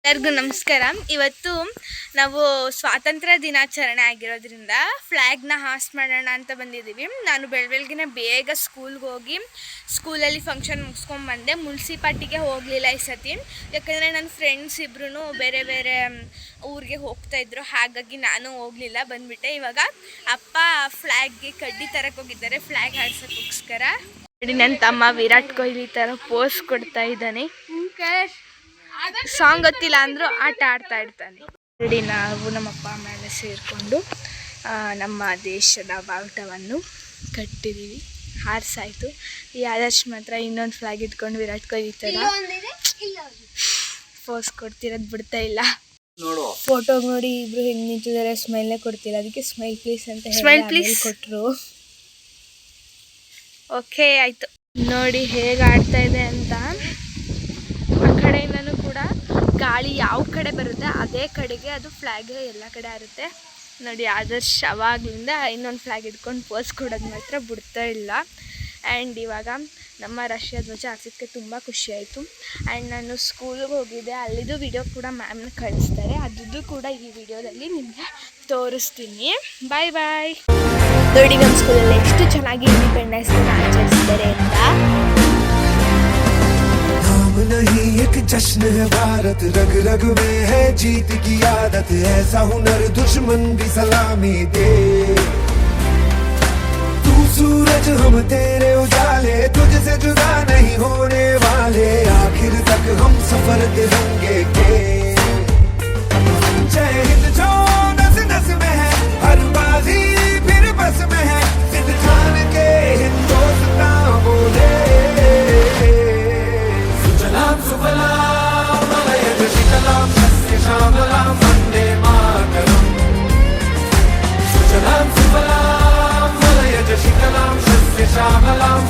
ಎಲ್ಲರಿಗೂ ನಮಸ್ಕಾರ. ಇವತ್ತು ನಾವು ಸ್ವಾತಂತ್ರ್ಯ ದಿನಾಚರಣೆ ಆಗಿರೋದ್ರಿಂದ ಫ್ಲ್ಯಾಗ್ನ ಹಾಸ್ಟ್ ಮಾಡೋಣ ಅಂತ ಬಂದಿದ್ದೀವಿ. ನಾನು ಬೆಳಗ್ಗೆನೇ ಬೇಗ ಸ್ಕೂಲ್ಗೆ ಹೋಗಿ ಸ್ಕೂಲಲ್ಲಿ ಫಂಕ್ಷನ್ ಮುಗಿಸ್ಕೊಂಡ್ಬಂದೆ. ಮುನ್ಸಿಪಾಲ್ಟಿಗೆ ಹೋಗಲಿಲ್ಲ ಈ ಸತಿ, ಯಾಕಂದರೆ ನನ್ನ ಫ್ರೆಂಡ್ಸ್ ಇಬ್ಬರೂ ಬೇರೆ ಬೇರೆ ಊರಿಗೆ ಹೋಗ್ತಾಯಿದ್ರು, ಹಾಗಾಗಿ ನಾನು ಹೋಗಲಿಲ್ಲ, ಬಂದುಬಿಟ್ಟೆ. ಇವಾಗ ಅಪ್ಪ ಫ್ಲ್ಯಾಗ್ಗೆ ಕಡ್ಡಿ ತರಕ್ಕೆ ಹೋಗಿದ್ದಾರೆ ಫ್ಲ್ಯಾಗ್ ಹಾಡ್ಸೋಕ್ಕೋಸ್ಕರ. ನನ್ನ ತಮ್ಮ ವಿರಾಟ್ ಕೊಹ್ಲಿ ಥರ ಪೋಸ್ ಕೊಡ್ತಾ ಇದ್ದಾನೆ. ಸಾಂಗ್ ಗೊತ್ತಿಲ್ಲ ಅಂದರೂ ಆಟ ಆಡ್ತಾ ಇರ್ತಾನೆ. ರೆಡಿ ನಾವು ನಮ್ಮಪ್ಪ ಮೇಲೆ ಸೇರಿಕೊಂಡು ನಮ್ಮ ದೇಶದ ಬಾವುಟವನ್ನು ಕಟ್ಟಿದ್ದೀವಿ, ಹಾರಿಸಾಯ್ತು. ಈ ಆದರ್ಶ್ ಮಾತ್ರ ಇನ್ನೊಂದು ಫ್ಲಾಗ್ ಇಟ್ಕೊಂಡು ವಿರಾಟ್ ಕೊಹ್ಲಿ ಥರ ಪೋಸ್ ಕೊಡ್ತಿರೋದು ಬಿಡ್ತಾ ಇಲ್ಲ. ಫೋಟೋ ನೋಡಿ ಇಬ್ರು ಹೆಂಗೆ ನಿಂತಿದ್ದಾರೆ, ಸ್ಮೈಲ್ನೇ ಕೊಡ್ತಿಲ್ಲ. ಅದಕ್ಕೆ ಸ್ಮೈಲ್ ಪ್ಲೀಸ್ ಅಂತ ಹೇಳಿ ಕೊಟ್ಟರು. ಓಕೆ ಆಯಿತು. ನೋಡಿ ಹೇಗೆ ಆಡ್ತಾ ಇದೆ ಅಂತ. ಆ ಕಡೆಯಿಂದನೂ ಕೂಡ ಗಾಳಿ ಯಾವ ಕಡೆ ಬರುತ್ತೆ ಅದೇ ಕಡೆಗೆ ಅದು ಫ್ಲ್ಯಾಗ್ ಎಲ್ಲ ಕಡೆ ಆರುತ್ತೆ. ನೋಡಿ ಆದರ್ಶ್ ಅವಾಗಲಿಂದ ಇನ್ನೊಂದು ಫ್ಲ್ಯಾಗ್ ಇಟ್ಕೊಂಡು ಪೋಸ್ ಕೊಡೋದು ಮಾತ್ರ ಬಿಡ್ತಾ ಇಲ್ಲ. ಆ್ಯಂಡ್ ಇವಾಗ ನಮ್ಮ ರಾಷ್ಟ್ರೀಯ ಧ್ವಜ ಹಾರಿಸಿದ್ದಕ್ಕೆ ತುಂಬ ಖುಷಿಯಾಯಿತು. ಆ್ಯಂಡ್ ನಾನು ಸ್ಕೂಲಿಗೆ ಹೋಗಿದ್ದೆ, ಅಲ್ಲಿದ್ದು ವಿಡಿಯೋ ಕೂಡ ಮ್ಯಾಮ್ನ ಕಳಿಸ್ತಾರೆ, ಅದ್ದು ಕೂಡ ಈ ವಿಡಿಯೋದಲ್ಲಿ ನಿಮಗೆ ತೋರಿಸ್ತೀನಿ. ಬಾಯ್ ಬಾಯ್. ನೋಡಿ ನಮ್ಮ ಸ್ಕೂಲಲ್ಲಿ ಎಷ್ಟು ಚೆನ್ನಾಗಿ ಇಂಡಿಪೆಂಡೆನ್ಸ್ ಡೇನ ಆಚರಿಸ್ತಾರೆ ಅಂತ. नहीं एक जश्न है भारत, रग रग में है जीत की आदत, ऐसा हुनर दुश्मन भी सलामी दे। तू सूरज हम तेरे उजाले, तुझसे जुदा नहीं होने वाले, आखिर तक हम सफर तिरंगे के। जय हिंद जो नस नस में है, हर बाजी फिर बस में है, सिद्ध ठान के हिंदुस्तान बोले। सुफलाम मलयज शीतलाम सस्य श्यामलाम वंदे मातरम। सुजलाम सुफलाम मलयज शीतलाम सस्य श्यामलाम